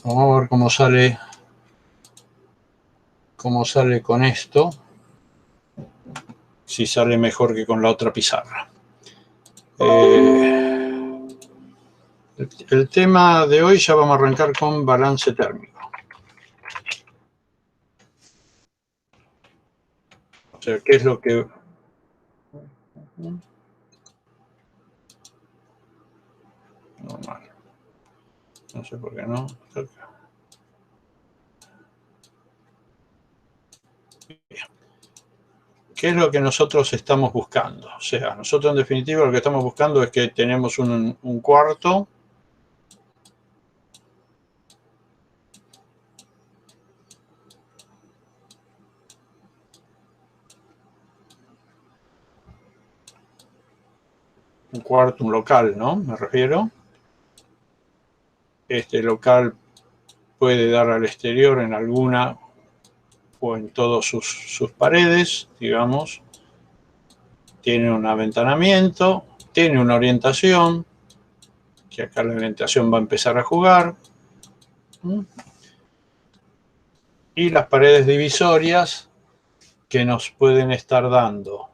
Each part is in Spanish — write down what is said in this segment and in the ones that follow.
Vamos a ver cómo sale con esto. Si sale mejor que con la otra pizarra. El tema de hoy ya vamos a arrancar con balance térmico. O sea, ¿qué es lo que... Normal. No sé por qué no. ¿Qué es lo que nosotros estamos buscando? O sea, nosotros en definitiva lo que estamos buscando es que tenemos un cuarto un local, ¿no? Me refiero. Este local puede dar al exterior en alguna o en todas sus paredes, digamos. Tiene un aventanamiento, tiene una orientación, que acá la orientación va a empezar a jugar. Y las paredes divisorias que nos pueden estar dando.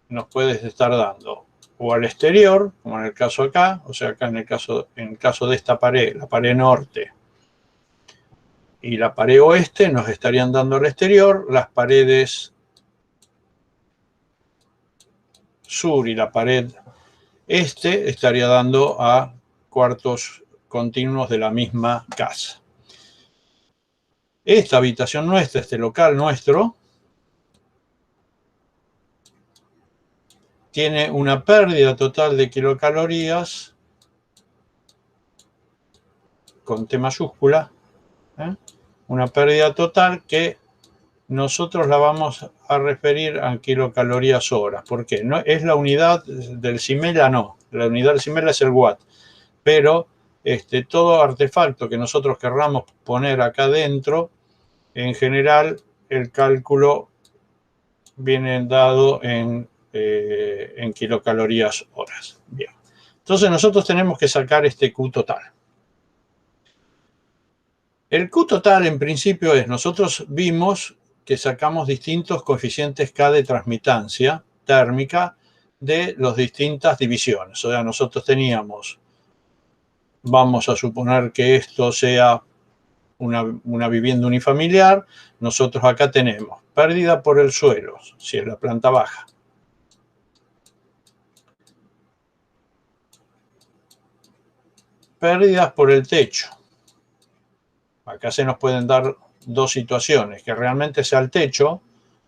Nos puedes estar dando o al exterior, como en el caso acá, o sea, acá en el caso de esta pared, la pared norte y la pared oeste nos estarían dando al exterior, las paredes sur y la pared este estaría dando a cuartos continuos de la misma casa. Esta habitación nuestra, este local nuestro, tiene una pérdida total de kilocalorías con T mayúscula, una pérdida total que nosotros la vamos a referir a kilocalorías hora. ¿Por qué? No, es la unidad del Simela, no. La unidad del Simela es el watt. Pero todo artefacto que nosotros querramos poner acá dentro, en general, el cálculo viene dado en kilocalorías horas. Bien. Entonces nosotros tenemos que sacar este Q total. El Q total en principio es, nosotros vimos que sacamos distintos coeficientes K de transmitancia térmica de las distintas divisiones. O sea, nosotros teníamos, vamos a suponer que esto sea una vivienda unifamiliar, nosotros acá tenemos pérdida por el suelo, si es la planta baja. Pérdidas por el techo. Acá se nos pueden dar dos situaciones, que realmente sea el techo,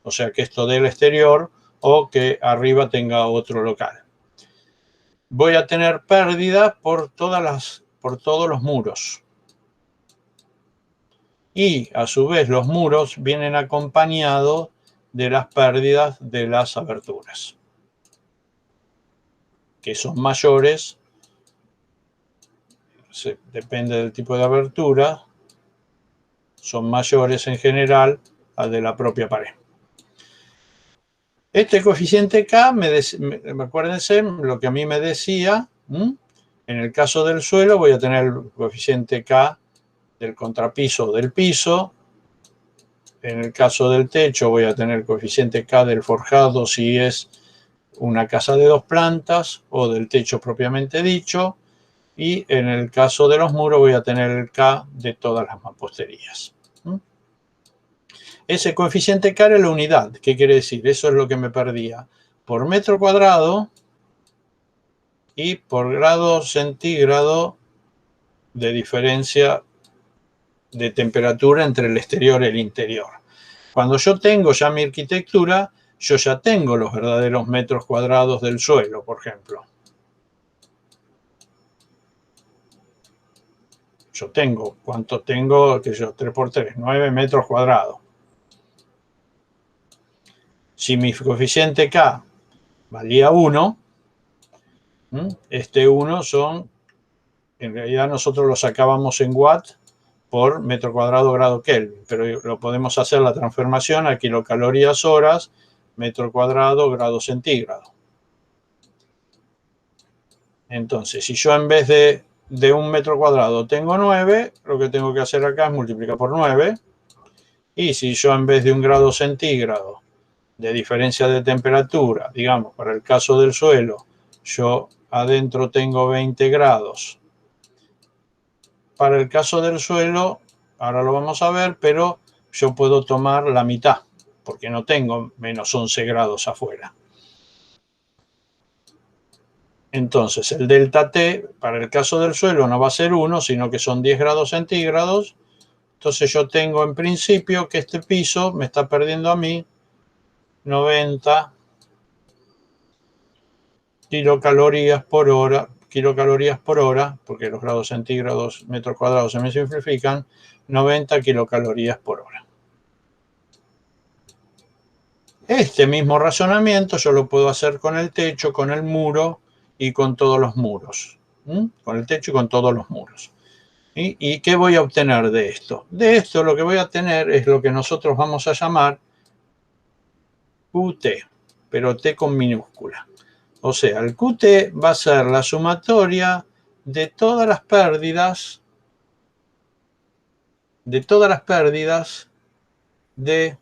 o sea que esto del exterior, o que arriba tenga otro local. Voy a tener pérdida por todos los muros. Y a su vez los muros vienen acompañados de las pérdidas de las aberturas, que son mayores, depende del tipo de abertura, son mayores en general al de la propia pared. Este coeficiente K, acuérdense lo que a mí me decía, en el caso del suelo voy a tener el coeficiente K del contrapiso o del piso. En el caso del techo voy a tener el coeficiente K del forjado si es una casa de 2 plantas o del techo propiamente dicho. Y en el caso de los muros voy a tener el K de todas las mamposterías. Ese coeficiente K era la unidad. ¿Qué quiere decir? Eso es lo que me perdía por metro cuadrado y por grado centígrado de diferencia de temperatura entre el exterior y el interior. Cuando yo tengo ya mi arquitectura, yo ya tengo los verdaderos metros cuadrados del suelo, por ejemplo. Yo tengo, ¿cuánto tengo? Que yo, 3 por 3, 9 metros cuadrados. Si mi coeficiente K valía 1, este 1 son, en realidad nosotros lo sacábamos en watt por metro cuadrado grado Kelvin, pero lo podemos hacer la transformación a kilocalorías horas, metro cuadrado grado centígrado. Entonces, si yo en vez de de 1 metro cuadrado tengo 9, lo que tengo que hacer acá es multiplicar por 9. Y si yo en vez de 1 grado centígrado de diferencia de temperatura, digamos, para el caso del suelo, yo adentro tengo 20 grados. Para el caso del suelo, ahora lo vamos a ver, pero yo puedo tomar la mitad, porque no tengo menos 11 grados afuera. Entonces, el delta T, para el caso del suelo, no va a ser 1, sino que son 10 grados centígrados. Entonces yo tengo en principio que este piso me está perdiendo a mí 90 kilocalorías por hora, porque los grados centígrados metros cuadrados se me simplifican, 90 kilocalorías por hora. Este mismo razonamiento yo lo puedo hacer con el techo, con el muro y con todos los muros. Con el techo y con todos los muros. ¿Y qué voy a obtener de esto? De esto lo que voy a tener es lo que nosotros vamos a llamar QT, pero T con minúscula. O sea, el QT va a ser la sumatoria de todas las pérdidas, de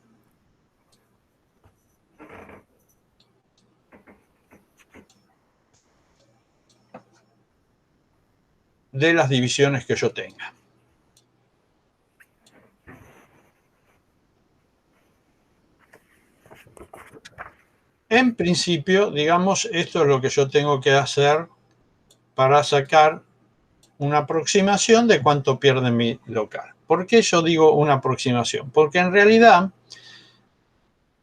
las divisiones que yo tenga. En principio, digamos, esto es lo que yo tengo que hacer para sacar una aproximación de cuánto pierde mi local. ¿Por qué yo digo una aproximación? Porque en realidad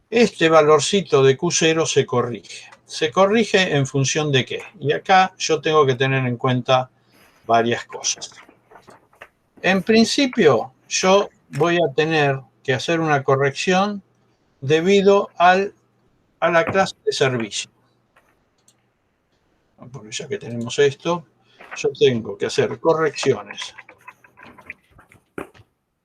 este valorcito de Q0 se corrige. ¿Se corrige en función de qué? Y acá yo tengo que tener en cuenta varias cosas. En principio, yo voy a tener que hacer una corrección debido a la clase de servicio. Porque ya que tenemos esto, yo tengo que hacer correcciones.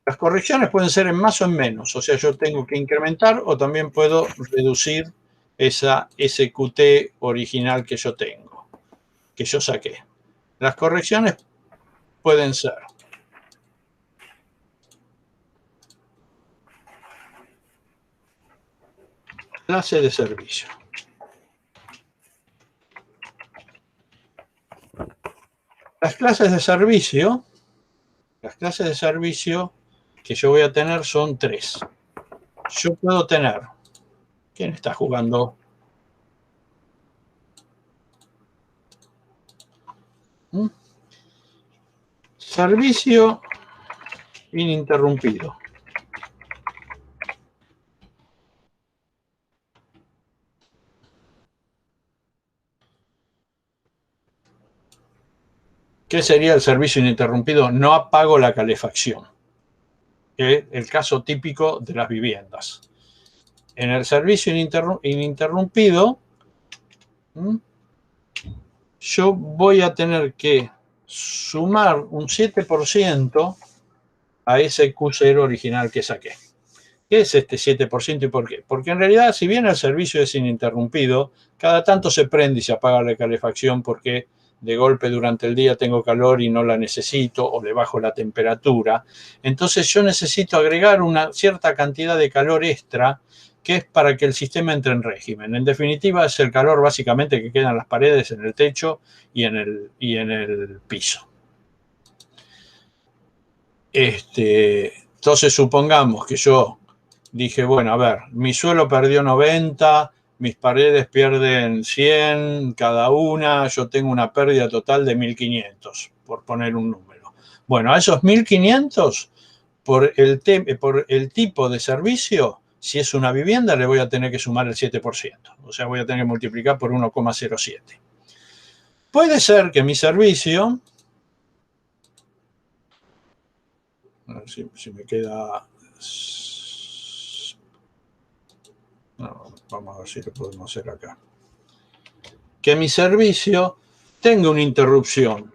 Las correcciones pueden ser en más o en menos, o sea, yo tengo que incrementar o también puedo reducir ese QT original que yo tengo, que yo saqué. Las correcciones pueden ser clase de servicio. Las clases de servicio que yo voy a tener son 3. Yo puedo tener, ¿quién está jugando? Servicio ininterrumpido. ¿Qué sería el servicio ininterrumpido? No apago la calefacción, que es el caso típico de las viviendas. En el servicio ininterrumpido, yo voy a tener que sumar un 7% a ese Q0 original que saqué. ¿Qué es este 7% y por qué? Porque en realidad, si bien el servicio es ininterrumpido, cada tanto se prende y se apaga la calefacción porque de golpe durante el día tengo calor y no la necesito o le bajo la temperatura. Entonces yo necesito agregar una cierta cantidad de calor extra que es para que el sistema entre en régimen. En definitiva, es el calor básicamente que queda en las paredes, en el techo y en el piso. Entonces supongamos que yo dije, bueno, a ver, mi suelo perdió 90, mis paredes pierden 100 cada una, yo tengo una pérdida total de 1500, por poner un número. Bueno, a esos 1500, por el tipo de servicio, si es una vivienda, le voy a tener que sumar el 7%. O sea, voy a tener que multiplicar por 1,07. Puede ser que mi servicio, a ver si me queda... No, vamos a ver si lo podemos hacer acá. Que mi servicio tenga una interrupción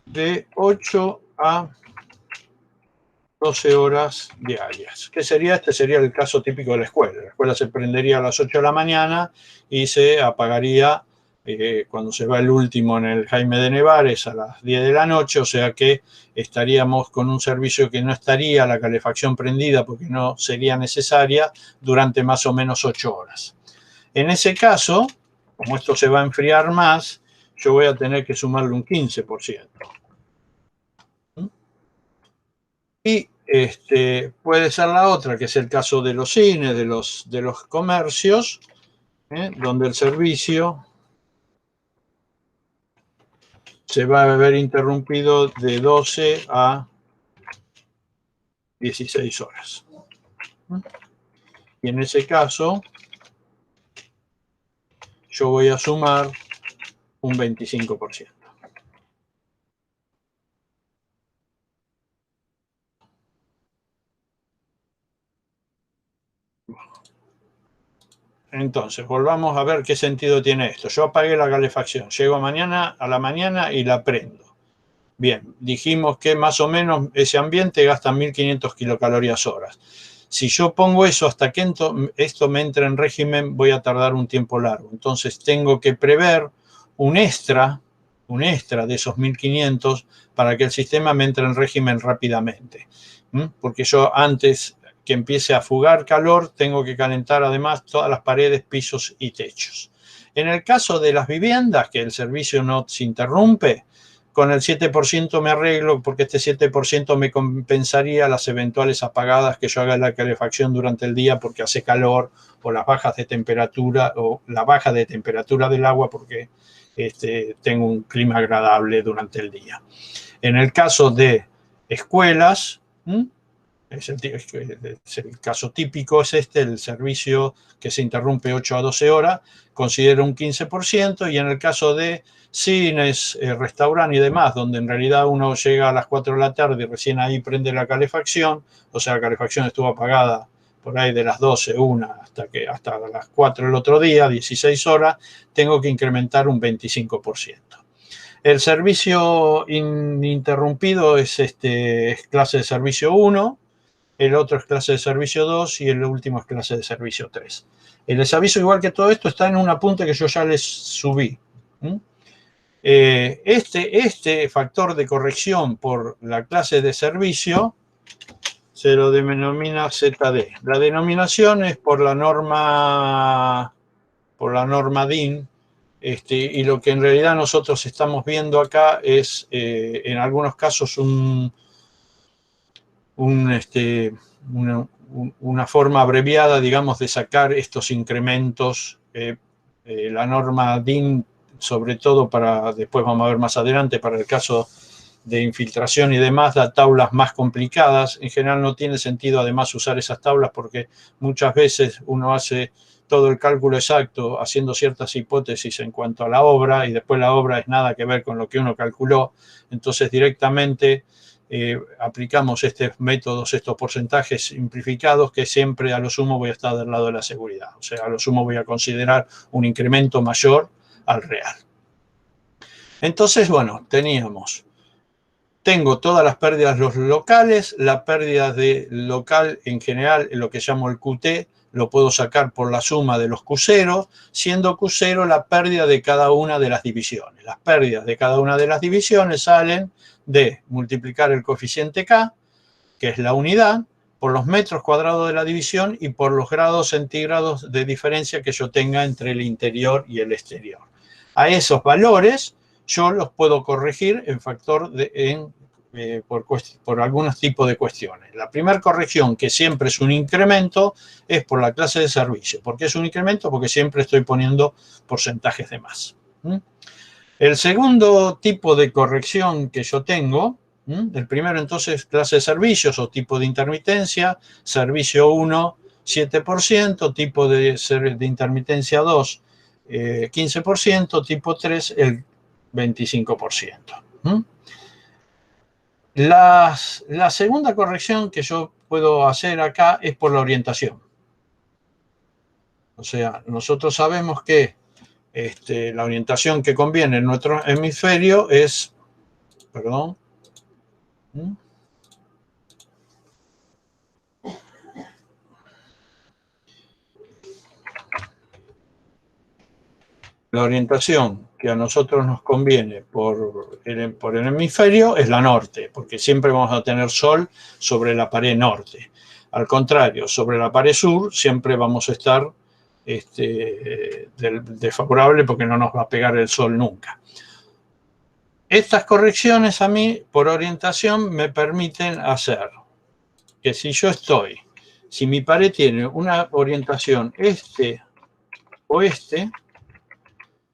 de 8 a 12 horas diarias. ¿Qué sería? Este sería el caso típico de la escuela. La escuela se prendería a las 8 de la mañana y se apagaría cuando se va el último en el Jaime de Nevares a las 10 de la noche, o sea que estaríamos con un servicio que no estaría la calefacción prendida porque no sería necesaria durante más o menos 8 horas. En ese caso, como esto se va a enfriar más, yo voy a tener que sumarle un 15%. Y puede ser la otra, que es el caso de los cines, de los comercios, donde el servicio se va a ver interrumpido de 12 a 16 horas. Y en ese caso, yo voy a sumar un 25%. Entonces, volvamos a ver qué sentido tiene esto. Yo apagué la calefacción, llego a la mañana y la prendo. Bien, dijimos que más o menos ese ambiente gasta 1500 kilocalorías horas. Si yo pongo eso hasta que esto me entre en régimen, voy a tardar un tiempo largo. Entonces tengo que prever un extra de esos 1500 para que el sistema me entre en régimen rápidamente. Porque yo antes que empiece a fugar calor, tengo que calentar además todas las paredes, pisos y techos. En el caso de las viviendas, que el servicio no se interrumpe, con el 7% me arreglo porque este 7% me compensaría las eventuales apagadas que yo haga en la calefacción durante el día porque hace calor, o las bajas de temperatura, o la baja de temperatura del agua porque tengo un clima agradable durante el día. En el caso de escuelas, es el caso típico, es el servicio que se interrumpe 8 a 12 horas, considero un 15%, y en el caso de cines, restaurantes y demás, donde en realidad uno llega a las 4 de la tarde y recién ahí prende la calefacción, o sea, la calefacción estuvo apagada por ahí de las 12, 1, hasta las 4 el otro día, 16 horas, tengo que incrementar un 25%. El servicio ininterrumpido es clase de servicio 1, el otro es clase de servicio 2 y el último es clase de servicio 3. Les aviso igual que todo esto está en un apunte que yo ya les subí. Este factor de corrección por la clase de servicio se lo denomina ZD. La denominación es por la norma DIN, y lo que en realidad nosotros estamos viendo acá es en algunos casos una forma abreviada, digamos, de sacar estos incrementos. La norma DIN, sobre todo después vamos a ver más adelante, para el caso de infiltración y demás, da tablas más complicadas. En general no tiene sentido además usar esas tablas porque muchas veces uno hace todo el cálculo exacto haciendo ciertas hipótesis en cuanto a la obra y después la obra es nada que ver con lo que uno calculó. Entonces directamente aplicamos estos métodos, estos porcentajes simplificados, que siempre a lo sumo voy a estar del lado de la seguridad. O sea, a lo sumo voy a considerar un incremento mayor al real. Entonces, bueno, tengo todas las pérdidas locales, la pérdida de local en general, lo que llamo el QT, lo puedo sacar por la suma de los Q0, siendo Q0 la pérdida de cada una de las divisiones. Las pérdidas de cada una de las divisiones salen de multiplicar el coeficiente K, que es la unidad, por los metros cuadrados de la división y por los grados centígrados de diferencia que yo tenga entre el interior y el exterior. A esos valores yo los puedo corregir en factor por algunos tipos de cuestiones. La primera corrección, que siempre es un incremento, es por la clase de servicio. ¿Por qué es un incremento? Porque siempre estoy poniendo porcentajes de más. El segundo tipo de corrección que yo tengo, el primero entonces clase de servicios o tipo de intermitencia, servicio 1, 7%, tipo de intermitencia 2, 15%, tipo 3, el 25%. La segunda corrección que yo puedo hacer acá es por la orientación. O sea, nosotros sabemos que la orientación que conviene en nuestro hemisferio es, La orientación que a nosotros nos conviene por el hemisferio es la norte, porque siempre vamos a tener sol sobre la pared norte. Al contrario, sobre la pared sur siempre vamos a estar desfavorable porque no nos va a pegar el sol nunca. Estas correcciones a mí, por orientación, me permiten hacer que si mi pared tiene una orientación este-oeste,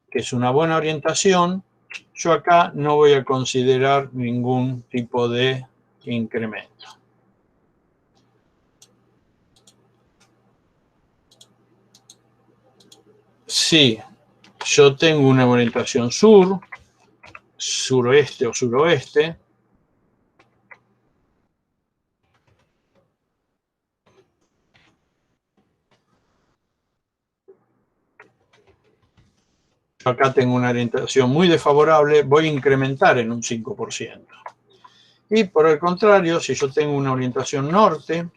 que es una buena orientación, yo acá no voy a considerar ningún tipo de incremento. Si yo tengo una orientación sur, suroeste o suroeste, yo acá tengo una orientación muy desfavorable, voy a incrementar en un 5%. Y por el contrario, si yo tengo una orientación norte,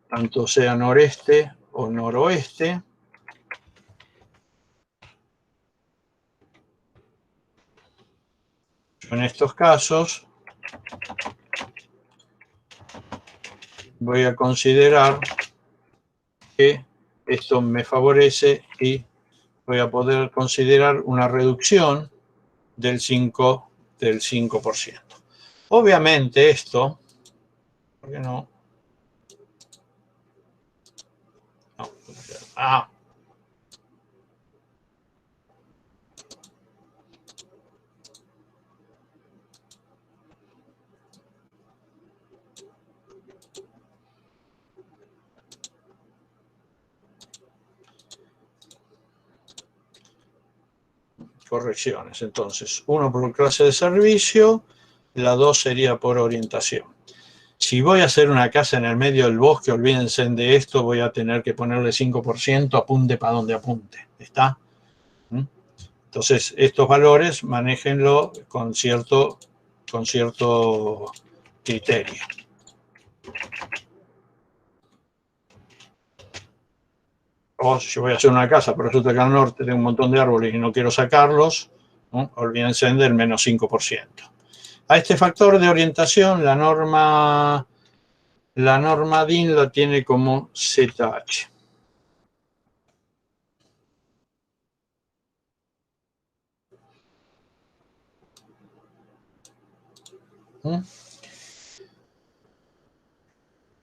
tanto sea noreste o noroeste, en estos casos voy a considerar que esto me favorece y voy a poder considerar una reducción del 5%. Obviamente esto, ¿por qué no? Correcciones. Entonces, 1 por clase de servicio, la 2 sería por orientación. Si voy a hacer una casa en el medio del bosque, olvídense de esto, voy a tener que ponerle 5%, apunte para donde apunte. ¿Está? Entonces, estos valores, manéjenlo con cierto criterio. O si voy a hacer una casa, pero resulta que al norte tengo un montón de árboles y no quiero sacarlos, ¿no? Olvídense del menos 5%. A este factor de orientación, la norma DIN la tiene como ZH.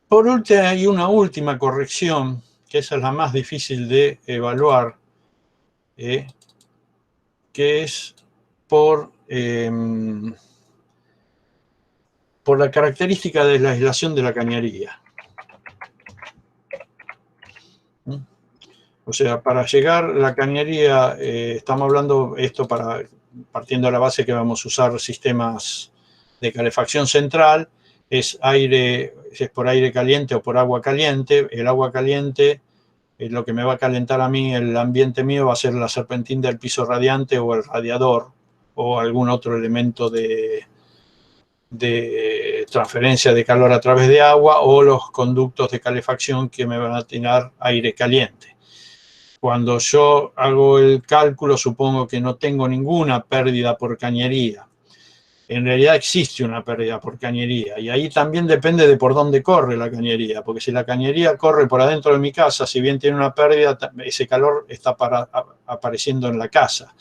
Por último, hay una última corrección, que esa es la más difícil de evaluar, que es por la característica de la aislación de la cañería. O sea, para llegar la cañería, estamos hablando esto partiendo de la base que vamos a usar sistemas de calefacción central, es por aire caliente o por agua caliente. El agua caliente es lo que me va a calentar a mí, el ambiente mío va a ser la serpentina del piso radiante o el radiador o algún otro elemento de transferencia de calor a través de agua o los conductos de calefacción que me van a tirar aire caliente. Cuando yo hago el cálculo, supongo que no tengo ninguna pérdida por cañería. En realidad existe una pérdida por cañería y ahí también depende de por dónde corre la cañería, porque si la cañería corre por adentro de mi casa, si bien tiene una pérdida, ese calor está apareciendo en la casa.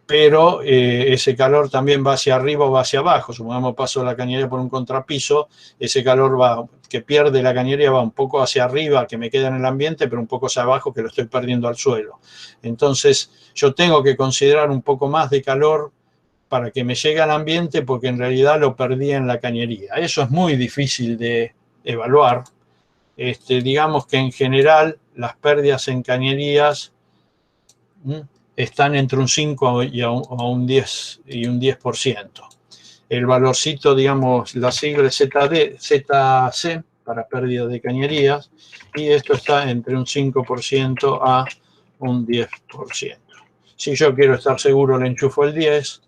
Pero ese calor también va hacia arriba o va hacia abajo. Supongamos paso la cañería por un contrapiso, ese calor que pierde la cañería va un poco hacia arriba, que me queda en el ambiente, pero un poco hacia abajo, que lo estoy perdiendo al suelo. Entonces, yo tengo que considerar un poco más de calor para que me llegue al ambiente, porque en realidad lo perdí en la cañería. Eso es muy difícil de evaluar. Digamos que en general las pérdidas en cañerías están entre un 5 y un 10%. El valorcito, digamos, la sigla es ZC para pérdida de cañerías, y esto está entre un 5% a un 10%. Si yo quiero estar seguro, le enchufo el 10.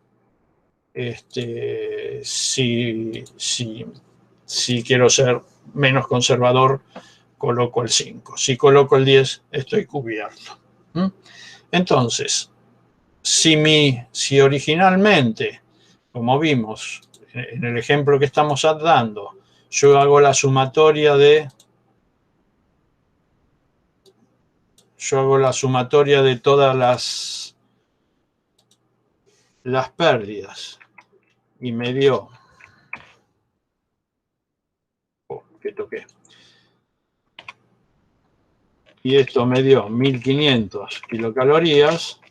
Si quiero ser menos conservador, coloco el 5. Si coloco el 10, estoy cubierto. Entonces, si originalmente, como vimos en el ejemplo que estamos dando, yo hago la sumatoria de todas las pérdidas y me dio, ¿qué toqué? Y esto me dio 1500 kilocalorías.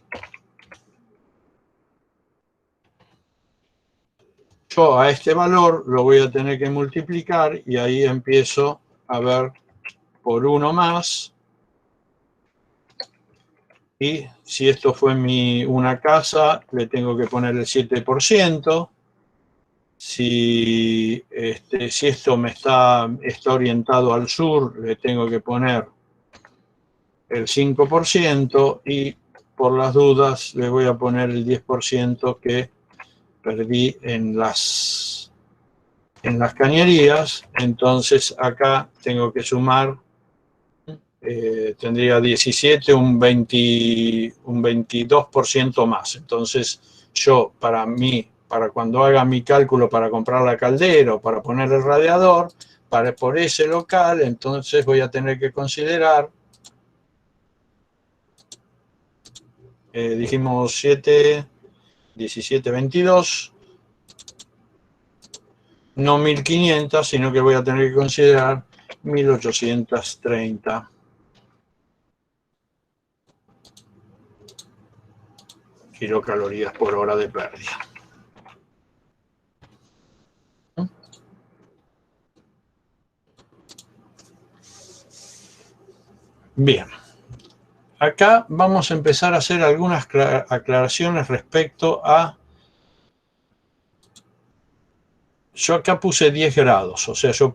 Yo a este valor lo voy a tener que multiplicar y ahí empiezo a ver por uno más. Y si esto fue una casa, le tengo que poner el 7%. Si esto está orientado al sur, le tengo que poner el 5% y por las dudas le voy a poner el 10% que perdí en las cañerías. Entonces acá tengo que sumar, tendría 17, un 22% más. Entonces yo, para cuando haga mi cálculo para comprar la caldera o para poner el radiador, por ese local, entonces voy a tener que considerar, dijimos 7, 17, 22, no 1500, sino que voy a tener que considerar 1830 kilocalorías por hora de pérdida. Bien, acá vamos a empezar a hacer algunas aclaraciones respecto a... Yo acá puse 10 grados, o sea, yo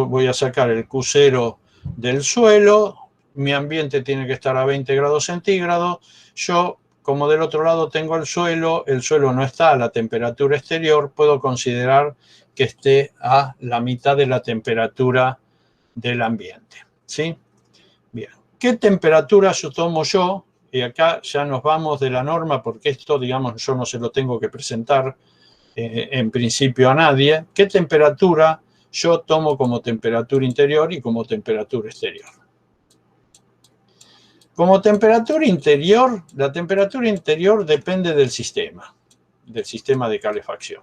voy a sacar el Q0 del suelo, mi ambiente tiene que estar a 20 grados centígrados, yo, como del otro lado tengo el suelo no está a la temperatura exterior, puedo considerar que esté a la mitad de la temperatura del ambiente, ¿sí? Bien, ¿qué temperatura tomo yo? Y acá ya nos vamos de la norma, porque esto, digamos, yo no se lo tengo que presentar en principio a nadie. ¿Qué temperatura yo tomo como temperatura interior y como temperatura exterior? Como temperatura interior, la temperatura interior depende del sistema de calefacción.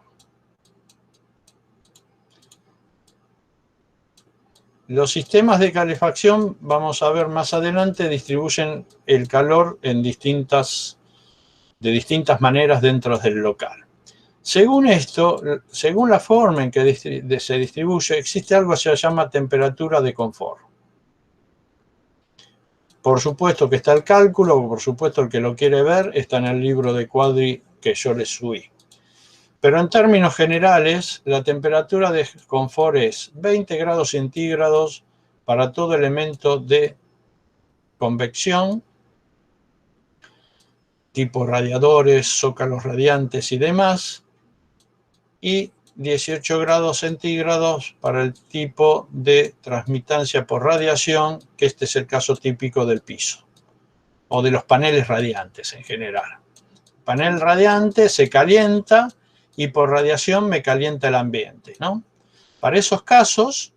Los sistemas de calefacción, vamos a ver más adelante, distribuyen el calor de distintas maneras dentro del local. Según esto, según la forma en que se distribuye, existe algo que se llama temperatura de confort. Por supuesto que está el cálculo, por supuesto el que lo quiere ver está en el libro de Quadri que yo les subí. Pero en términos generales, la temperatura de confort es 20 grados centígrados para todo elemento de convección, tipo radiadores, zócalos radiantes y demás, y 18 grados centígrados para el tipo de transmitancia por radiación, que este es el caso típico del piso, o de los paneles radiantes en general. El panel radiante se calienta y por radiación me calienta el ambiente, ¿no? Para esos casos,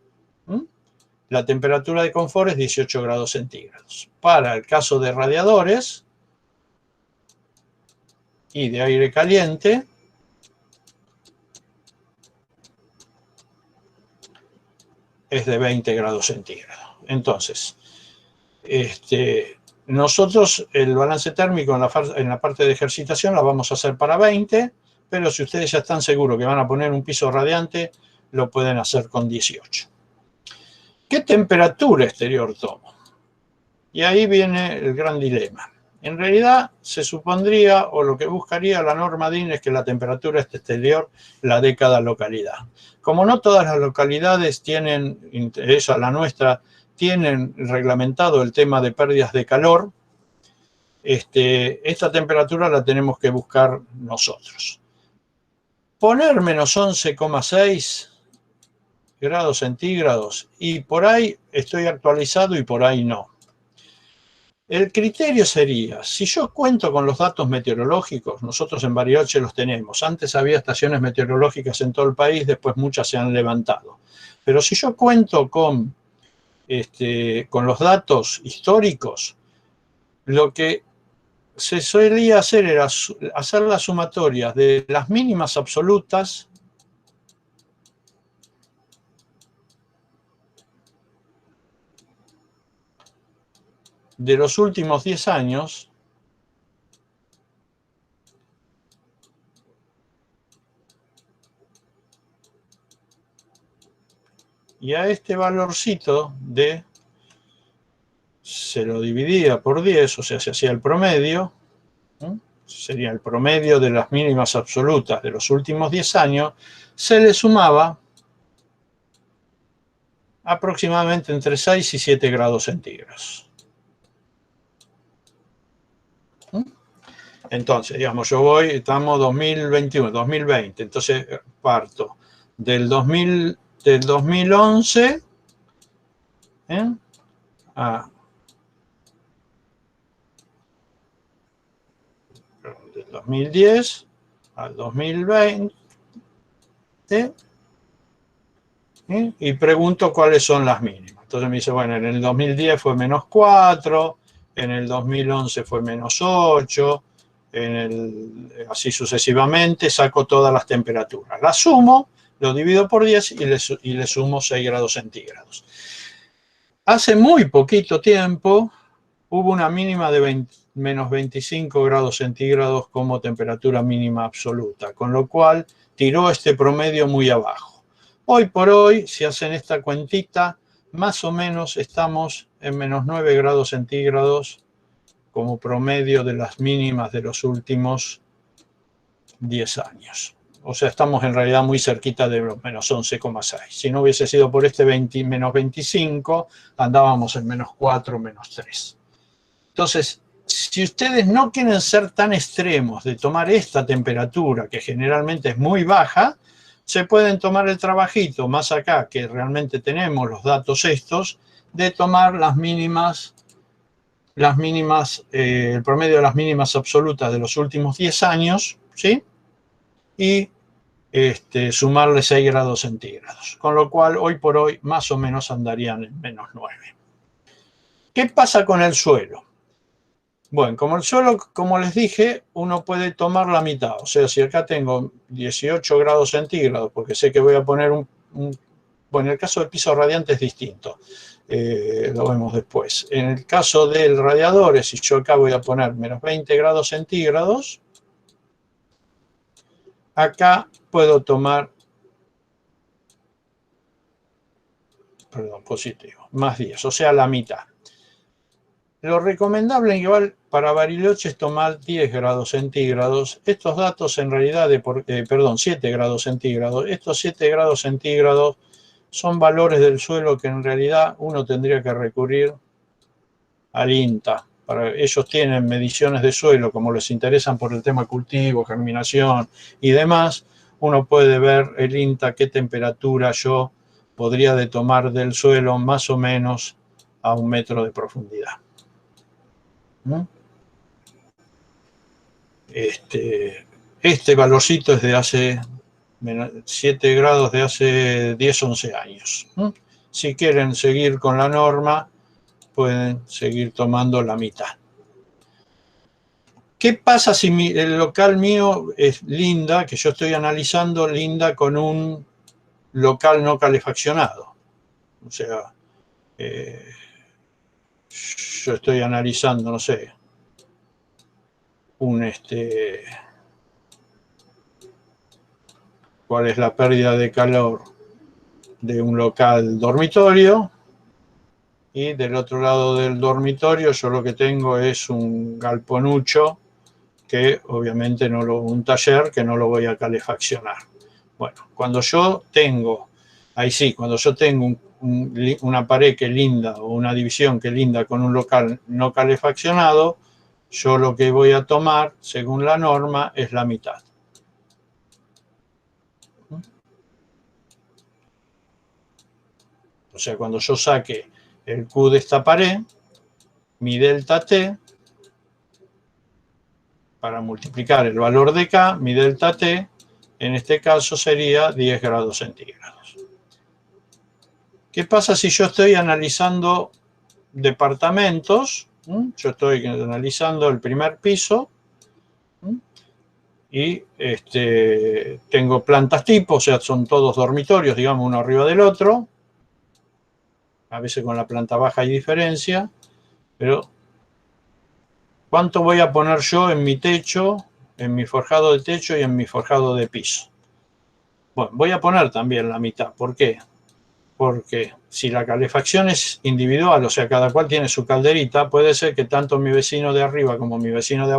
la temperatura de confort es 18 grados centígrados. Para el caso de radiadores y de aire caliente, es de 20 grados centígrados. Entonces, nosotros el balance térmico en la parte de ejercitación la vamos a hacer para 20, pero si ustedes ya están seguros que van a poner un piso radiante, lo pueden hacer con 18. ¿Qué temperatura exterior tomo? Y ahí viene el gran dilema. En realidad se supondría, o lo que buscaría la norma DIN es que la temperatura exterior la dé cada localidad. Como no todas las localidades tienen, la nuestra, tienen reglamentado el tema de pérdidas de calor, esta temperatura la tenemos que buscar nosotros. Poner menos 11,6 grados centígrados, y por ahí estoy actualizado y por ahí no. El criterio sería, si yo cuento con los datos meteorológicos, nosotros en Bariloche los tenemos, antes había estaciones meteorológicas en todo el país, después muchas se han levantado, pero si yo cuento con los datos históricos, lo que se solía hacer era hacer las sumatorias de las mínimas absolutas de los últimos 10 años y a este valorcito se lo dividía por 10, o sea, se hacía el promedio, ¿no? Sería el promedio de las mínimas absolutas de los últimos 10 años, se le sumaba aproximadamente entre 6 y 7 grados centígrados. Entonces, digamos, estamos 2021, 2020, entonces parto del 2011 del 2010 al 2020 y pregunto cuáles son las mínimas. Entonces me dice, bueno, en el 2010 fue menos 4, en el 2011 fue menos 8, así sucesivamente, saco todas las temperaturas. Las sumo, lo divido por 10 y le sumo 6 grados centígrados. Hace muy poquito tiempo hubo una mínima de menos 25 grados centígrados como temperatura mínima absoluta, con lo cual tiró este promedio muy abajo. Hoy por hoy, si hacen esta cuentita, más o menos estamos en menos 9 grados centígrados como promedio de las mínimas de los últimos 10 años. O sea, estamos en realidad muy cerquita de los menos 11,6. Si no hubiese sido por este menos 25, andábamos en menos 4, menos 3. Entonces, si ustedes no quieren ser tan extremos de tomar esta temperatura, que generalmente es muy baja, se pueden tomar el trabajito más acá, que realmente tenemos los datos estos, de tomar las mínimas, el promedio de las mínimas absolutas de los últimos 10 años, ¿sí? Y sumarle 6 grados centígrados. Con lo cual, hoy por hoy, más o menos andarían en menos 9. ¿Qué pasa con el suelo? Bueno, como el suelo, como les dije, uno puede tomar la mitad. O sea, si acá tengo 18 grados centígrados, porque sé que voy a poner bueno, en el caso del piso radiante es distinto. Lo vemos después. En el caso del radiador, si yo acá voy a poner menos 20 grados centígrados, acá puedo tomar, perdón, positivo, más 10, o sea, la mitad. Lo recomendable igual para Bariloche es tomar 10 grados centígrados. Estos datos en realidad, 7 grados centígrados. Estos 7 grados centígrados son valores del suelo que en realidad uno tendría que recurrir al INTA. Ellos tienen mediciones de suelo, como les interesan por el tema cultivo, germinación y demás. Uno puede ver el INTA qué temperatura yo podría de tomar del suelo más o menos a 1 metro de profundidad. Este valorcito es de hace 7 grados de hace 10, 11 años. Si quieren seguir con la norma, pueden seguir tomando la mitad. ¿Qué pasa si el local mío es linda, que yo estoy analizando linda con un local no calefaccionado? O sea, yo estoy analizando, no sé, cuál es la pérdida de calor de un local dormitorio, y del otro lado del dormitorio yo lo que tengo es un galponucho que obviamente un taller que no lo voy a calefaccionar. Bueno, cuando yo tengo, cuando yo tengo una pared que linda o una división que linda con un local no calefaccionado, yo lo que voy a tomar, según la norma, es la mitad. O sea, cuando yo saque el Q de esta pared, mi delta T, para multiplicar el valor de K, mi delta T, en este caso sería 10 grados centígrados. ¿Qué pasa si yo estoy analizando departamentos? Yo estoy analizando el primer piso y tengo plantas tipo, o sea, son todos dormitorios, digamos, uno arriba del otro. A veces con la planta baja hay diferencia, pero ¿cuánto voy a poner yo en mi techo, en mi forjado de techo y en mi forjado de piso? Bueno, voy a poner también la mitad. ¿Por qué? Porque si la calefacción es individual, o sea, cada cual tiene su calderita, puede ser que tanto mi vecino de arriba como mi vecino de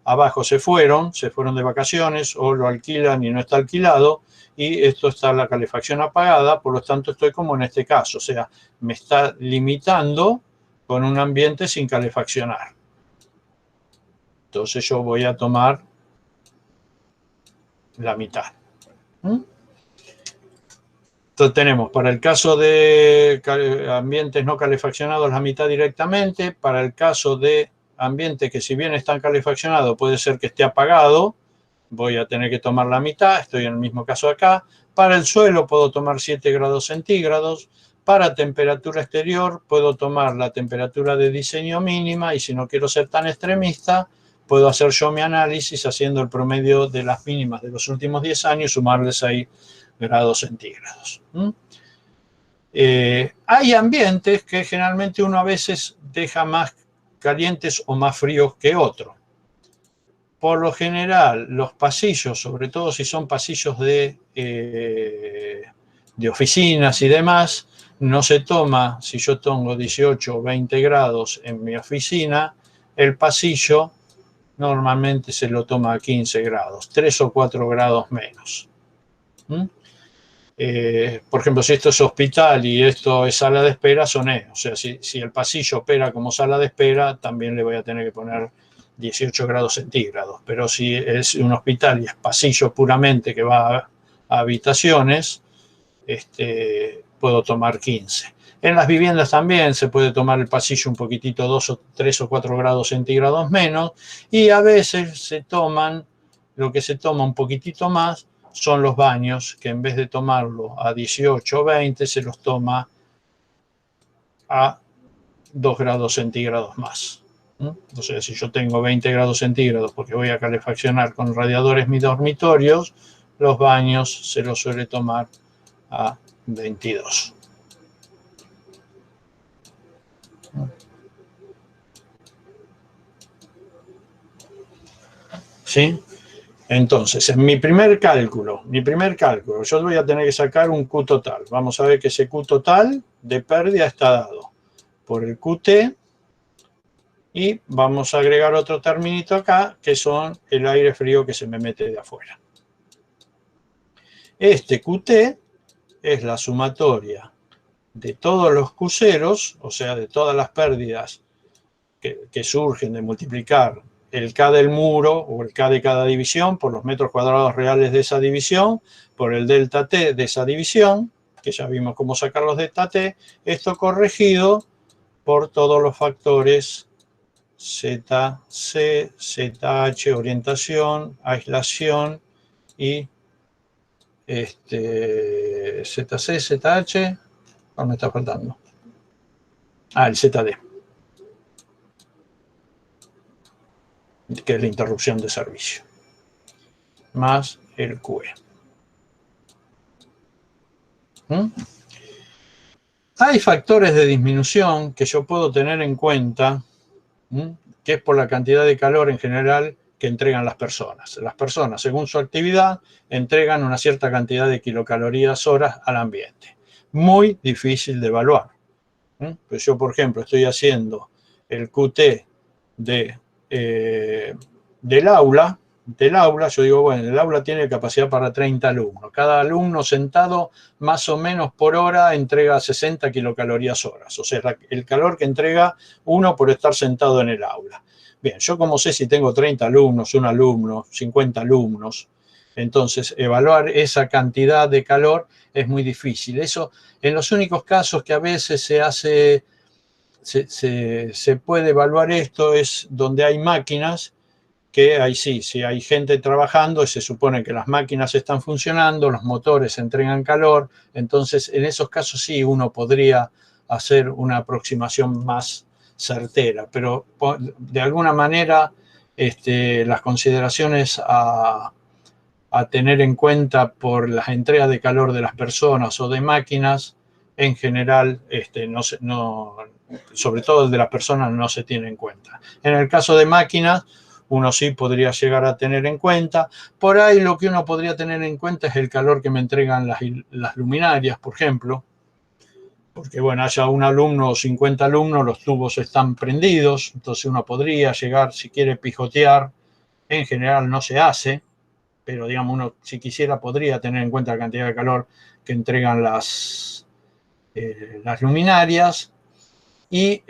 abajo se fueron de vacaciones o lo alquilan y no está alquilado y esto está la calefacción apagada, por lo tanto estoy como en este caso, o sea, me está limitando con un ambiente sin calefaccionar. Entonces yo voy a tomar la mitad. Entonces tenemos para el caso de ambientes no calefaccionados la mitad directamente, para el caso de ambientes que si bien están calefaccionados puede ser que esté apagado, voy a tener que tomar la mitad, estoy en el mismo caso acá. Para el suelo puedo tomar 7 grados centígrados, para temperatura exterior puedo tomar la temperatura de diseño mínima y si no quiero ser tan extremista, puedo hacer yo mi análisis haciendo el promedio de las mínimas de los últimos 10 años y sumarles ahí grados centígrados. Hay ambientes que generalmente uno a veces deja más calientes o más fríos que otros. Por lo general, los pasillos, sobre todo si son pasillos de oficinas y demás, no se toma, si yo tengo 18 o 20 grados en mi oficina, el pasillo normalmente se lo toma a 15 grados, 3 o 4 grados menos. Por ejemplo, si esto es hospital y esto es sala de espera, son E. O sea, si el pasillo opera como sala de espera, también le voy a tener que poner 18 grados centígrados. Pero si es un hospital y es pasillo puramente que va a habitaciones, puedo tomar 15. En las viviendas también se puede tomar el pasillo un poquitito, 2 o 3 o 4 grados centígrados menos. Y a veces se toman, lo que se toma un poquitito más, son los baños, que en vez de tomarlo a 18 o 20, se los toma a 2 grados centígrados más. O sea, si yo tengo 20 grados centígrados porque voy a calefaccionar con radiadores mis dormitorios, los baños se los suele tomar a 22. ¿Sí? Entonces, en mi primer cálculo, yo voy a tener que sacar un Q total. Vamos a ver que ese Q total de pérdida está dado por el QT y vamos a agregar otro terminito acá, que son el aire frío que se me mete de afuera. Este QT es la sumatoria de todos los Q0, o sea, de todas las pérdidas que surgen de multiplicar el K del muro o el K de cada división por los metros cuadrados reales de esa división, por el delta T de esa división, que ya vimos cómo sacar los delta T, esto corregido por todos los factores ZC, ZH, orientación, aislación y ZC, ZH, ¿cuál me está faltando? El ZD, que es la interrupción de servicio, más el QE. Hay factores de disminución que yo puedo tener en cuenta, que es por la cantidad de calor en general que entregan las personas. Las personas, según su actividad, entregan una cierta cantidad de kilocalorías horas al ambiente. Muy difícil de evaluar. Pues yo, por ejemplo, estoy haciendo el QT del aula, yo digo, bueno, el aula tiene capacidad para 30 alumnos. Cada alumno sentado más o menos por hora entrega 60 kilocalorías horas. O sea, el calor que entrega uno por estar sentado en el aula. Bien, yo como sé si tengo 30 alumnos, un alumno, 50 alumnos, Entonces, evaluar esa cantidad de calor es muy difícil. Eso, en los únicos casos que a veces se puede evaluar esto es donde hay máquinas, que ahí sí, si hay gente trabajando y se supone que las máquinas están funcionando, los motores entregan calor, entonces en esos casos sí uno podría hacer una aproximación más certera, pero de alguna manera las consideraciones a tener en cuenta por las entregas de calor de las personas o de máquinas, en general, sobre todo el de las personas, no se tiene en cuenta. En el caso de máquinas, uno sí podría llegar a tener en cuenta. Por ahí lo que uno podría tener en cuenta es el calor que me entregan las luminarias, por ejemplo, porque bueno, haya un alumno o 50 alumnos, los tubos están prendidos, entonces uno podría llegar, si quiere pijotear, en general no se hace, pero digamos uno si quisiera podría tener en cuenta la cantidad de calor que entregan las luminarias. Y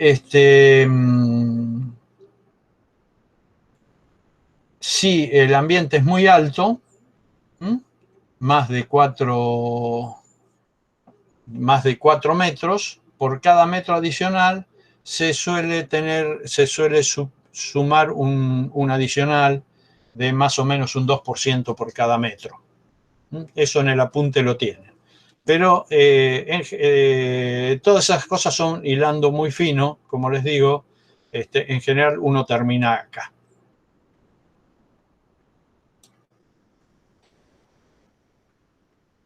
si el ambiente es muy alto, más de 4 metros, por cada metro adicional se suele sumar un adicional de más o menos un 2% por cada metro. Eso en el apunte lo tienen. Pero todas esas cosas son hilando muy fino, como les digo, en general uno termina acá.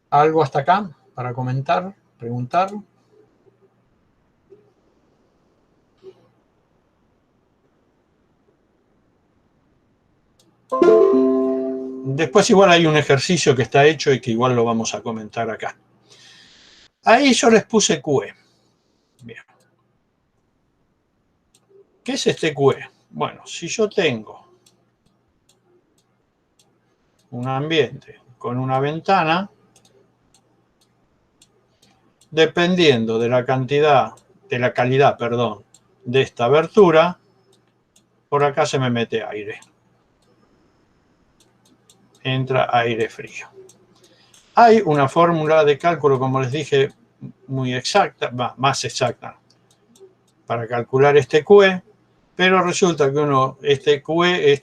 ¿Algo hasta acá para comentar, preguntar? Después igual hay un ejercicio que está hecho y que igual lo vamos a comentar acá. Ahí yo les puse QE. Bien. ¿Qué es este QE? Bueno, si yo tengo un ambiente con una ventana, dependiendo de la calidad, de esta abertura, por acá se me mete aire. Entra aire frío. Hay una fórmula de cálculo, como les dije, muy exacta, más exacta, para calcular este QE, pero resulta que este QE,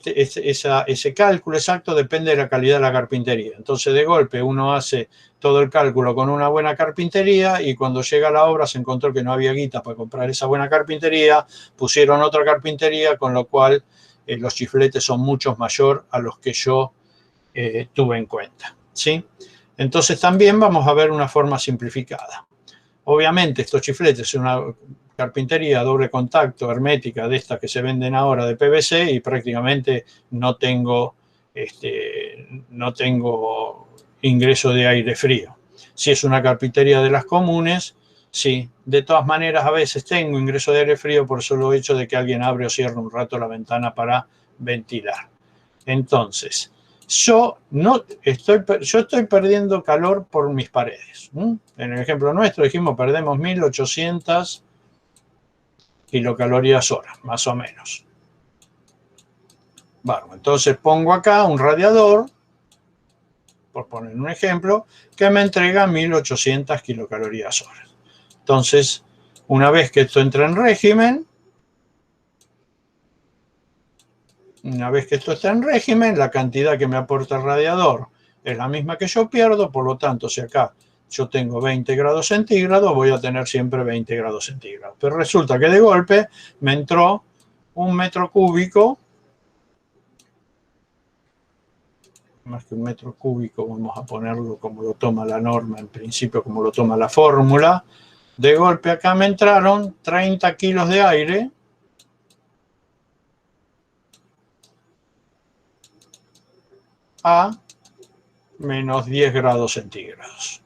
ese cálculo exacto depende de la calidad de la carpintería. Entonces, de golpe, uno hace todo el cálculo con una buena carpintería y cuando llega la obra se encontró que no había guita para comprar esa buena carpintería, pusieron otra carpintería, con lo cual los chifletes son mucho mayor a los que yo tuve en cuenta, ¿sí? Entonces también vamos a ver una forma simplificada. Obviamente estos chifletes son una carpintería doble contacto hermética de estas que se venden ahora de PVC y prácticamente no tengo ingreso de aire frío. Si es una carpintería de las comunes, sí. De todas maneras, a veces tengo ingreso de aire frío por solo hecho de que alguien abre o cierra un rato la ventana para ventilar. Entonces, yo estoy perdiendo calor por mis paredes. En el ejemplo nuestro dijimos perdemos 1800 kilocalorías hora, más o menos. Bueno, entonces pongo acá un radiador, por poner un ejemplo, que me entrega 1800 kilocalorías hora. Entonces, una vez que esto entra en régimen, la cantidad que me aporta el radiador es la misma que yo pierdo, por lo tanto, si acá yo tengo 20 grados centígrados, voy a tener siempre 20 grados centígrados. Pero resulta que de golpe me entró un metro cúbico, más que un metro cúbico, vamos a ponerlo como lo toma la norma, en principio como lo toma la fórmula. De golpe acá me entraron 30 kilos de aire a menos 10 grados centígrados.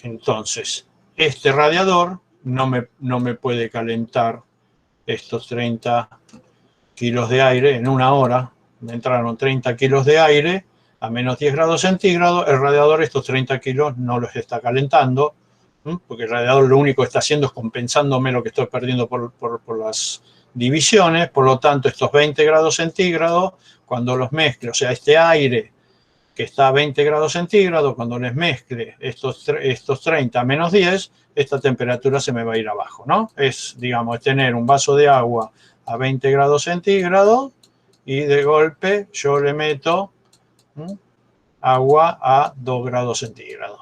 Entonces, este radiador no me puede calentar estos 30 kilos de aire en una hora. Me entraron 30 kilos de aire a menos 10 grados centígrados. El radiador estos 30 kilos no los está calentando, porque el radiador lo único que está haciendo es compensándome lo que estoy perdiendo por las divisiones, por lo tanto estos 20 grados centígrados, cuando los mezcle, o sea, este aire que está a 20 grados centígrados, cuando les mezcle estos 30 menos 10, esta temperatura se me va a ir abajo, ¿no? Es, digamos, tener un vaso de agua a 20 grados centígrados y de golpe yo le meto agua a 2 grados centígrados.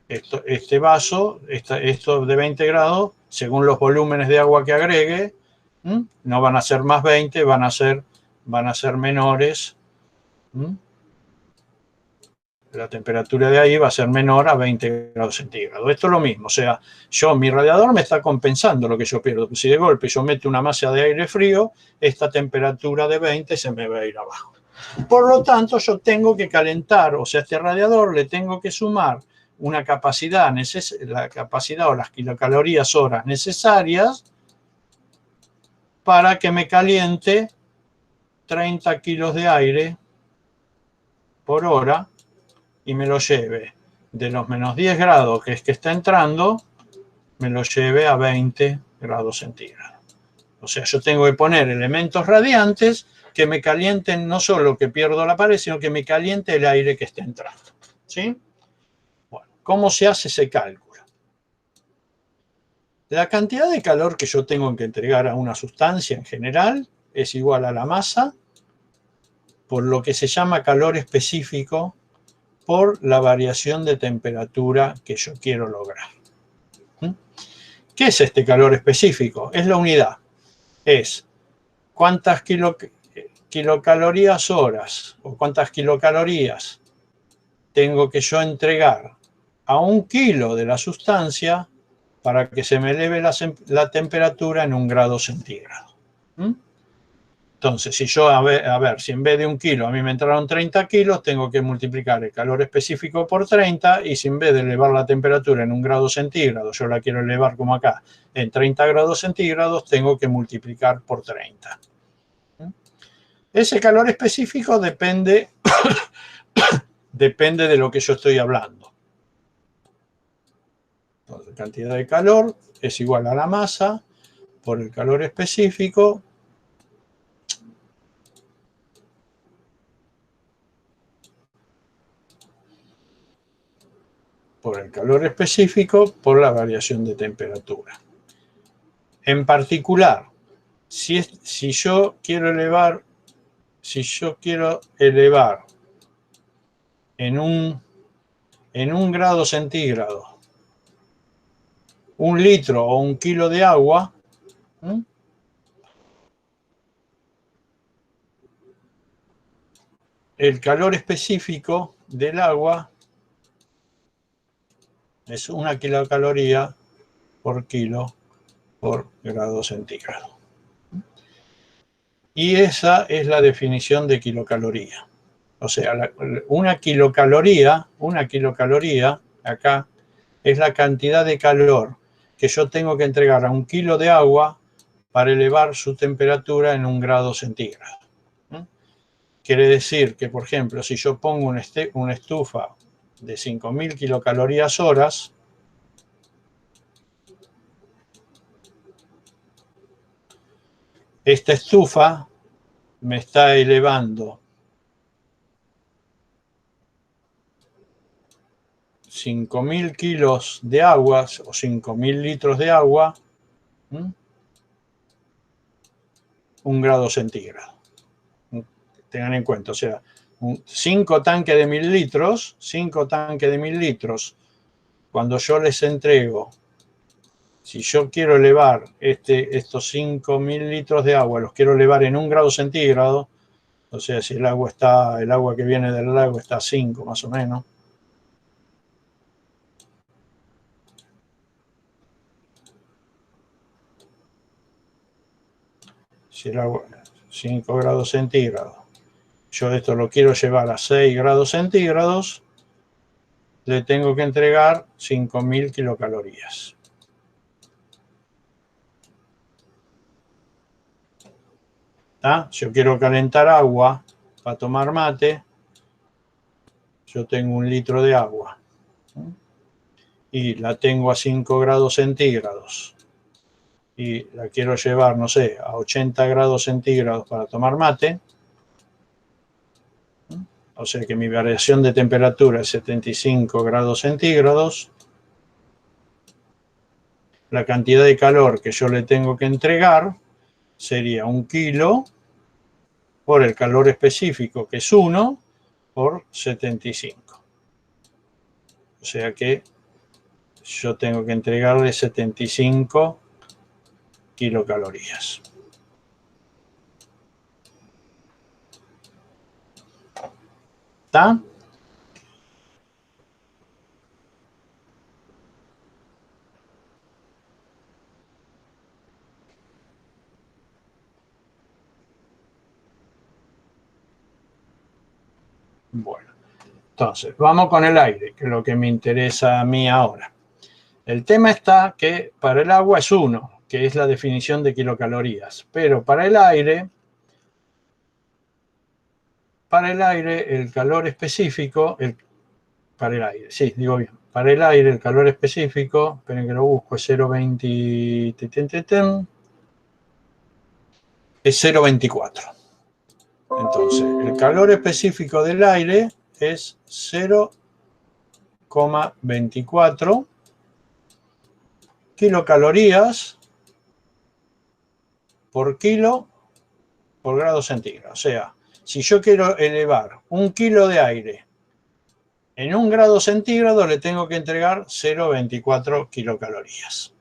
Este vaso, esto de 20 grados, según los volúmenes de agua que agregue, no van a ser más 20, van a ser menores. La temperatura de ahí va a ser menor a 20 grados centígrados. Esto es lo mismo, o sea, mi radiador me está compensando lo que yo pierdo. Si de golpe yo meto una masa de aire frío, esta temperatura de 20 se me va a ir abajo. Por lo tanto, yo tengo que calentar, o sea, este radiador le tengo que sumar una capacidad, la capacidad o las kilocalorías horas necesarias para que me caliente 30 kilos de aire por hora y me lo lleve de los menos 10 grados que es que está entrando, me lo lleve a 20 grados centígrados. O sea, yo tengo que poner elementos radiantes que me calienten no solo que pierdo la pared, sino que me caliente el aire que está entrando. ¿Sí? Bueno, ¿cómo se hace ese cálculo? La cantidad de calor que yo tengo que entregar a una sustancia en general es igual a la masa por lo que se llama calor específico por la variación de temperatura que yo quiero lograr. ¿Qué es este calor específico? Es la unidad. Es cuántas kilocalorías horas o cuántas kilocalorías tengo que yo entregar a 1 kilo de la sustancia para que se me eleve la temperatura en 1 grado centígrado. Entonces, si yo, a ver, si en vez de 1 kilo a mí me entraron 30 kilos, tengo que multiplicar el calor específico por 30 y si en vez de elevar la temperatura en 1 grado centígrado, yo la quiero elevar como acá, en 30 grados centígrados, tengo que multiplicar por 30. Ese calor específico depende de lo que yo estoy hablando. Entonces, la cantidad de calor es igual a la masa por el calor específico por la variación de temperatura. En particular, si yo quiero elevar en un grado centígrado 1 litro o 1 kilo de agua, el calor específico del agua es 1 kilocaloría por kilo por grado centígrado. Y esa es la definición de kilocaloría. O sea, una kilocaloría acá es la cantidad de calor que yo tengo que entregar a 1 kilo de agua para elevar su temperatura en 1 grado centígrado. Quiere decir que, por ejemplo, si yo pongo una estufa de 5.000 kilocalorías horas, esta estufa me está elevando 5.000 kilos de agua o 5.000 litros de agua, 1 grado centígrado. Tengan en cuenta, o sea, 5 tanques de 1.000 litros, cuando yo les entrego, si yo quiero elevar estos 5.000 litros de agua, los quiero elevar en 1 grado centígrado, o sea, si el agua que viene del lago está a 5 más o menos, si el agua 5 grados centígrados, yo esto lo quiero llevar a 6 grados centígrados, le tengo que entregar 5.000 kilocalorías. Yo quiero calentar agua para tomar mate, yo tengo 1 litro de agua y la tengo a 5 grados centígrados y la quiero llevar, no sé, a 80 grados centígrados para tomar mate, o sea que mi variación de temperatura es 75 grados centígrados, la cantidad de calor que yo le tengo que entregar sería 1 kilo por el calor específico, que es 1, por 75. O sea que yo tengo que entregarle 75 kilocalorías. ¿Está? Bueno, entonces, vamos con el aire, que es lo que me interesa a mí ahora. El tema está que para el agua es 1, que es la definición de kilocalorías, pero para el aire el calor específico, para el aire, sí, digo bien, para el aire el calor específico, esperen que lo busco, es 0,20, es 0,24. Entonces, el calor específico del aire es 0,24 kilocalorías por kilo por grado centígrado. O sea, si yo quiero elevar 1 kilo de aire en 1 grado centígrado, le tengo que entregar 0,24 kilocalorías.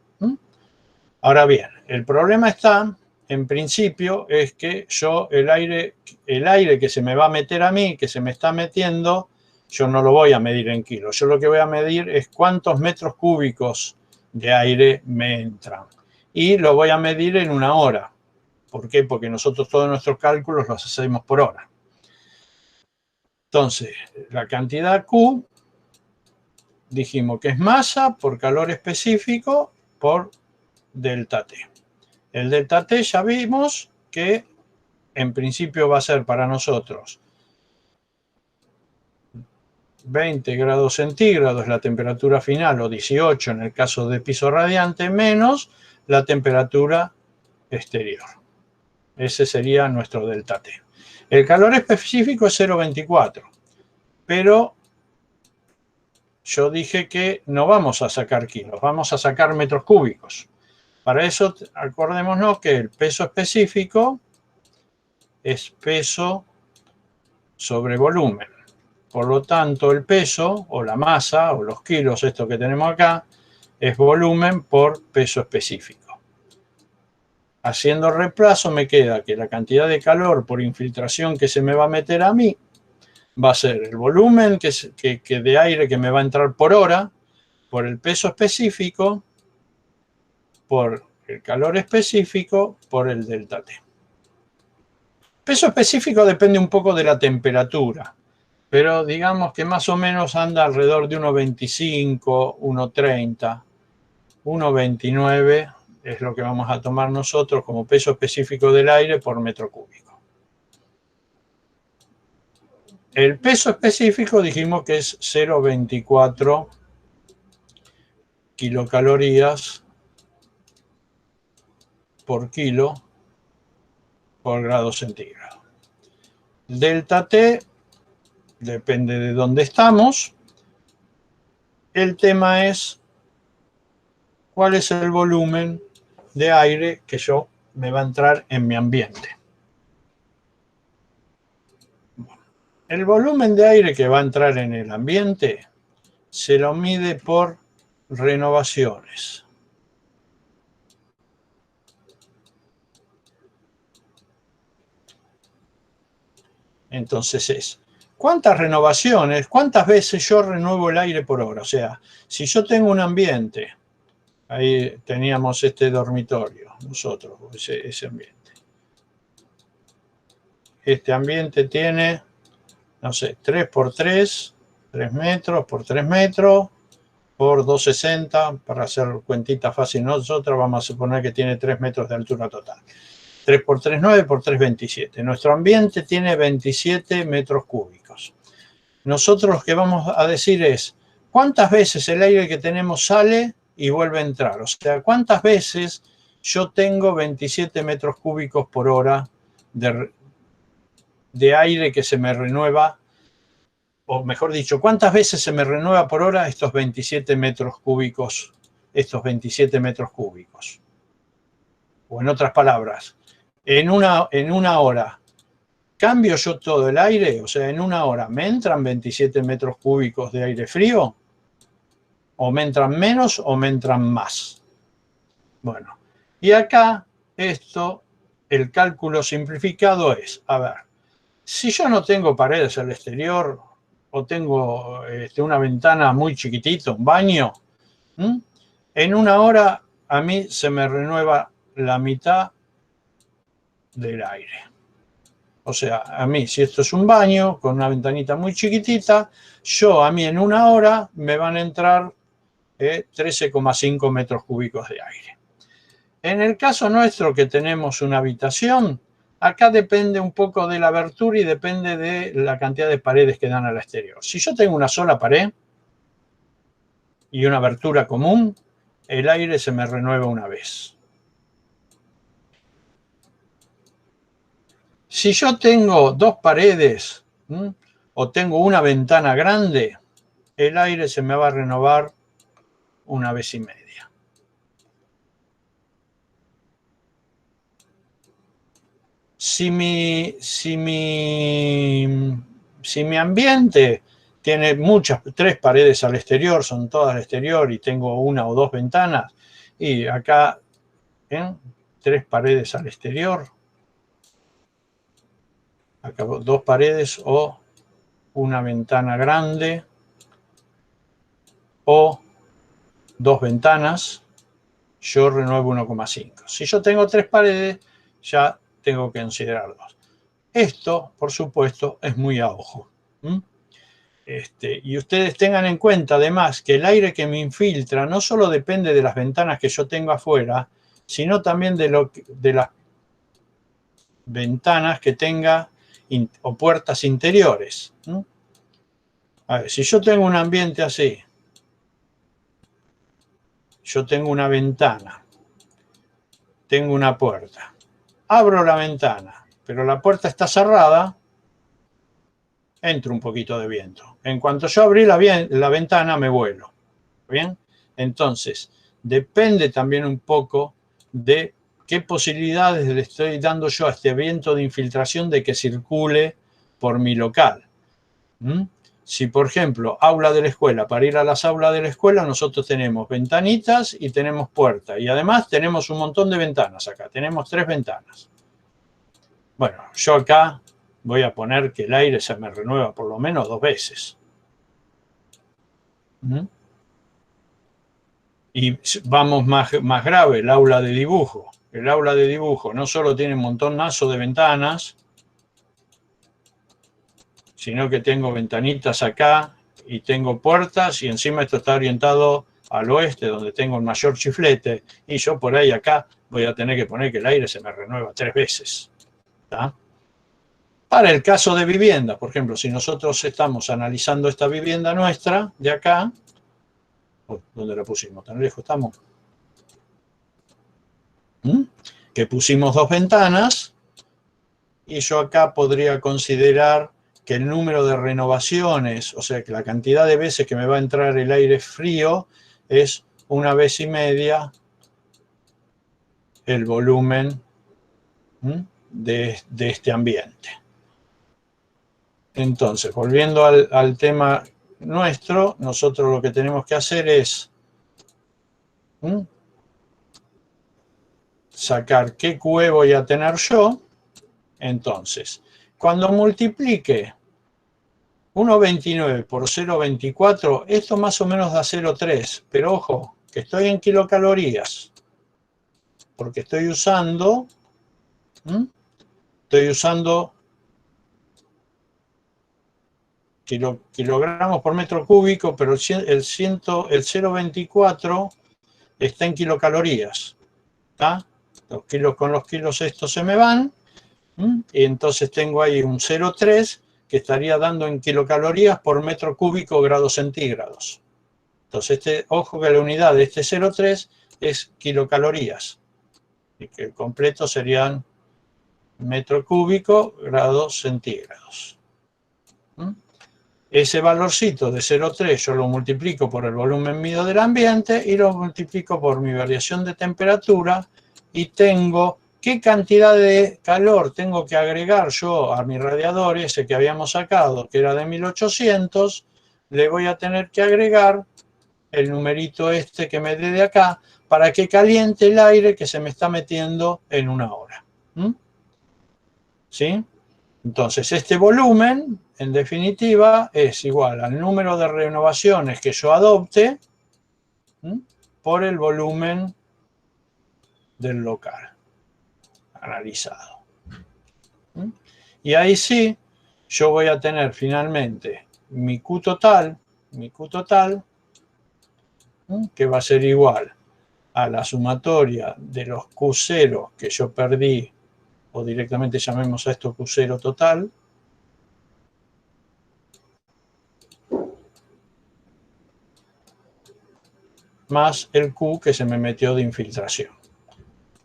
Ahora bien, el problema está, en principio, es que yo el aire que se me va a meter a mí, que se me está metiendo, yo no lo voy a medir en kilos. Yo lo que voy a medir es cuántos metros cúbicos de aire me entran. Y lo voy a medir en 1 hora. ¿Por qué? Porque nosotros todos nuestros cálculos los hacemos por hora. Entonces, la cantidad Q, dijimos que es masa por calor específico por delta T. El delta T ya vimos que en principio va a ser para nosotros 20 grados centígrados la temperatura final, o 18 en el caso de piso radiante, menos la temperatura exterior. Ese sería nuestro delta T. El calor específico es 0,24, pero yo dije que no vamos a sacar kilos, vamos a sacar metros cúbicos. Para eso, acordémonos que el peso específico es peso sobre volumen. Por lo tanto, el peso, o la masa, o los kilos, esto que tenemos acá, es volumen por peso específico. Haciendo reemplazo me queda que la cantidad de calor por infiltración que se me va a meter a mí va a ser el volumen de aire que me va a entrar por hora, por el peso específico, por el calor específico, por el delta T. Peso específico depende un poco de la temperatura, pero digamos que más o menos anda alrededor de 1,25, 1,30, 1,29 es lo que vamos a tomar nosotros como peso específico del aire por metro cúbico. El peso específico dijimos que es 0,24 kilocalorías por kilo por grado centígrado. Delta T depende de dónde estamos. El tema es cuál es el volumen de aire que me va a entrar en mi ambiente. El volumen de aire que va a entrar en el ambiente se lo mide por renovaciones. Entonces es, ¿cuántas renovaciones, cuántas veces yo renuevo el aire por hora? O sea, si yo tengo un ambiente, ahí teníamos este dormitorio, nosotros, ese ambiente. Este ambiente tiene, no sé, 3 por 3, 3 metros por 3 metros, por 260, para hacer cuentita fácil nosotros vamos a suponer que tiene 3 metros de altura total. 3 por 3, 9 por 3, 27. Nuestro ambiente tiene 27 metros cúbicos. Nosotros lo que vamos a decir es, ¿cuántas veces el aire que tenemos sale y vuelve a entrar? O sea, ¿cuántas veces yo tengo 27 metros cúbicos por hora de aire que se me renueva, o mejor dicho, ¿cuántas veces se me renueva por hora estos 27 metros cúbicos? Estos 27 metros cúbicos. O en otras palabras, en una hora, ¿cambio yo todo el aire? O sea, en una hora, ¿me entran 27 metros cúbicos de aire frío? ¿O me entran menos o me entran más? Bueno, y acá esto, el cálculo simplificado es, a ver, si yo no tengo paredes al exterior o tengo una ventana muy chiquitita, un baño, en una hora a mí se me renueva la mitad del aire. O sea, a mí, si esto es un baño con una ventanita muy chiquitita, a mí en una hora me van a entrar 13,5 metros cúbicos de aire. En el caso nuestro que tenemos una habitación, acá depende un poco de la abertura y depende de la cantidad de paredes que dan al exterior. Si yo tengo una sola pared y una abertura común, el aire se me renueva una vez. Si yo tengo dos paredes o tengo una ventana grande, el aire se me va a renovar una vez y media. Si mi ambiente tiene tres paredes al exterior, son todas al exterior y tengo una o dos ventanas, y acá tres paredes al exterior, acá dos paredes o una ventana grande o dos ventanas, yo renuevo 1,5. Si yo tengo tres paredes, ya tengo que considerar dos. Esto, por supuesto, es muy a ojo. Y ustedes tengan en cuenta, además, que el aire que me infiltra no solo depende de las ventanas que yo tengo afuera, sino también de las ventanas que tenga o puertas interiores. A ver, si yo tengo un ambiente así, yo tengo una ventana, tengo una puerta, abro la ventana, pero la puerta está cerrada, entra un poquito de viento. En cuanto yo abrí la ventana, me vuelo. ¿Bien? Entonces, depende también un poco de qué posibilidades le estoy dando yo a este viento de infiltración de que circule por mi local. Si, por ejemplo, aula de la escuela, para ir a las aulas de la escuela, nosotros tenemos ventanitas y tenemos puertas. Y además tenemos un montón de ventanas acá. Tenemos 3 ventanas. Bueno, yo acá voy a poner que el aire se me renueva por lo menos 2 veces. Y vamos más grave, el aula de dibujo. El aula de dibujo no solo tiene un montonazo de ventanas, sino que tengo ventanitas acá y tengo puertas, y encima esto está orientado al oeste, donde tengo el mayor chiflete, y yo por ahí acá voy a tener que poner que el aire se me renueva 3 veces. ¿Tá? Para el caso de vivienda, por ejemplo, si nosotros estamos analizando esta vivienda nuestra de acá, ¿dónde la pusimos? ¿Tan lejos estamos? Que pusimos 2 ventanas, y yo acá podría considerar que el número de renovaciones, o sea, que la cantidad de veces que me va a entrar el aire frío es 1 vez y media el volumen de este ambiente. Entonces, volviendo al tema nuestro, nosotros lo que tenemos que hacer es sacar qué QE voy a tener yo. Entonces, cuando multiplique 1,29 por 0,24, esto más o menos da 0,3, pero ojo, que estoy en kilocalorías, porque estoy usando kilogramos por metro cúbico, pero el 0,24 está en kilocalorías. ¿Tá? Los kilos con los kilos estos se me van, y entonces tengo ahí un 0,3 que estaría dando en kilocalorías por metro cúbico grados centígrados. Entonces, ojo que la unidad de este 0,3 es kilocalorías. y que el completo serían metro cúbico, grados centígrados. Ese valorcito de 0,3 yo lo multiplico por el volumen medio del ambiente y lo multiplico por mi variación de temperatura y tengo qué cantidad de calor tengo que agregar yo a mi radiador ese que habíamos sacado, que era de 1800, le voy a tener que agregar el numerito este que me dé de acá para que caliente el aire que se me está metiendo en una hora. ¿Sí? Entonces, este volumen, en definitiva, es igual al número de renovaciones que yo adopte por el volumen del local analizado. Y ahí sí, yo voy a tener finalmente mi Q total, que va a ser igual a la sumatoria de los Q0 que yo perdí, o directamente llamemos a esto Q0 total, más el Q que se me metió de infiltración.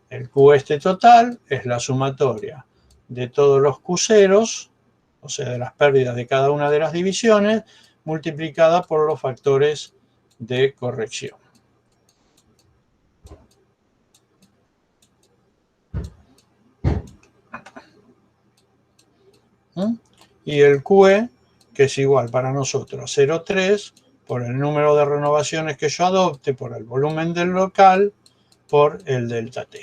El Q este total es la sumatoria de todos los Q0, o sea, de las pérdidas de cada una de las divisiones, multiplicada por los factores de corrección. Y el QE, que es igual para nosotros a 0,3 por el número de renovaciones que yo adopte, por el volumen del local, por el delta T.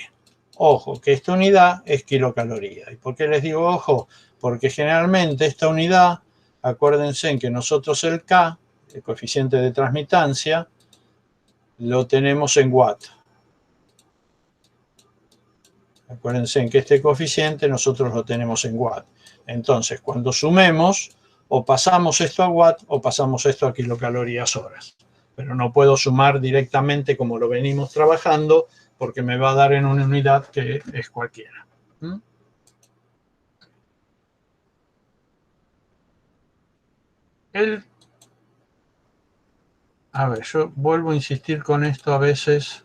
Ojo, que esta unidad es kilocaloría. ¿Y por qué les digo ojo? Porque generalmente esta unidad, acuérdense en que nosotros el K, el coeficiente de transmitancia, lo tenemos en watt. Acuérdense en que este coeficiente nosotros lo tenemos en watt. Entonces, cuando sumemos, o pasamos esto a watt o pasamos esto a kilocalorías horas. Pero no puedo sumar directamente como lo venimos trabajando, porque me va a dar en una unidad que es cualquiera. A ver, yo vuelvo a insistir con esto a veces.